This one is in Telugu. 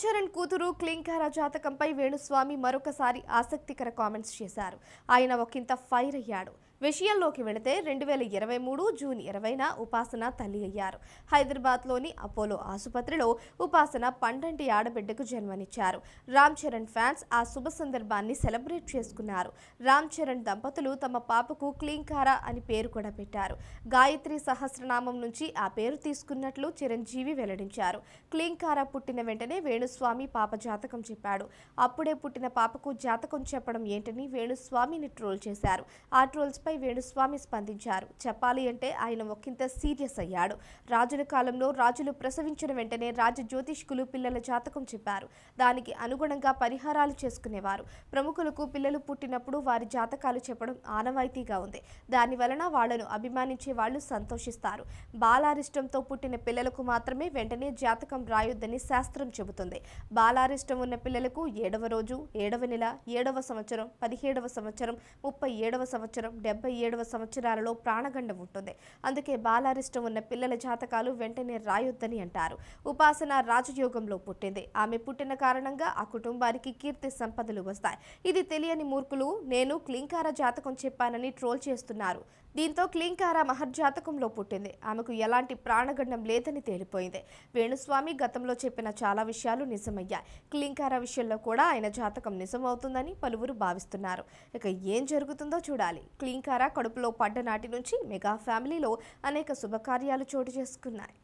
రామ్ చరణ్ కూతురు క్లింకార జాతకంపై వేణుస్వామి మరొకసారి ఆసక్తికర కామెంట్స్ చేశారు. ఆయన ఒకంత ఫైర్ అయ్యాడు. విషయంలోకి వెళితే 2023 జూన్ 20న ఉపాసన తల్లి అయ్యారు. హైదరాబాద్లోని అపోలో ఆసుపత్రిలో ఉపాసన పండంటి ఆడబిడ్డకు జన్మనిచ్చారు. రామ్ చరణ్ ఫ్యాన్స్ ఆ శుభ సందర్భాన్ని సెలబ్రేట్ చేసుకున్నారు. రామ్ చరణ్ దంపతులు తమ పాపకు క్లింకార అని పేరు కూడా పెట్టారు. గాయత్రి సహస్రనామం నుంచి ఆ పేరు తీసుకున్నట్లు చిరంజీవి వెల్లడించారు. క్లింకార పుట్టిన వెంటనే వేణుస్వామి పాప జాతకం చెప్పాడు. అప్పుడే పుట్టిన పాపకు జాతకం చెప్పడం ఏంటని వేణుస్వామిని ట్రోల్ చేశారు. ఆ ట్రోల్స్ వేణుస్వామి స్పందించారు. చెప్పాలి అంటే ఆయన ఒకంత సీరియస్ అయ్యాడు. రాజుల కాలంలో రాజులు ప్రసవించిన వెంటనే రాజ జ్యోతిష్కులు పిల్లల జాతకం చెప్పారు. దానికి అనుగుణంగా పరిహారాలు చేసుకునేవారు. ప్రముఖులకు పిల్లలు పుట్టినప్పుడు వారి జాతకాలు చెప్పడం ఆనవాయితీగా ఉంది. దాని వలన వాళ్లను అభిమానించే వాళ్ళు సంతోషిస్తారు. బాలారిష్టంతో పుట్టిన పిల్లలకు మాత్రమే వెంటనే జాతకం రాయొద్దని శాస్త్రం చెబుతుంది. బాలారిష్టం ఉన్న పిల్లలకు 7వ రోజు, 7వ నెల, 7వ సంవత్సరం, 17వ సంవత్సరం, 37వ సంవత్సరం, 77వ సంవత్సరాలలో ప్రాణగండం ఉంటుంది. అందుకే బాలారిష్టం ఉన్న పిల్లల జాతకాలు వెంటనే రాయొద్దని అంటారు. ఉపాసన రాజయోగంలో పుట్టింది. ఆమె పుట్టిన కారణంగా ఆ కుటుంబానికి కీర్తి సంపదలు వస్తాయి. ఇది తెలియని మూర్ఖులు నేను క్లింకార జాతకం చెప్పానని ట్రోల్ చేస్తున్నారు. దీంతో క్లింకార మహర్జాతకంలో పుట్టింది. ఆమెకు ఎలాంటి ప్రాణగండం లేదని తేలిపోయింది. వేణుస్వామి గతంలో చెప్పిన చాలా విషయాలు నిజమయ్యాయి. క్లింకార విషయంలో కూడా ఆయన జాతకం నిజమవుతుందని పలువురు భావిస్తున్నారు. ఇక ఏం జరుగుతుందో చూడాలి. క్లింకార కడుపులో పడ్డ నాటి నుంచి మెగా ఫ్యామిలీలో అనేక శుభకార్యాలు చోటు చేసుకున్నాయి.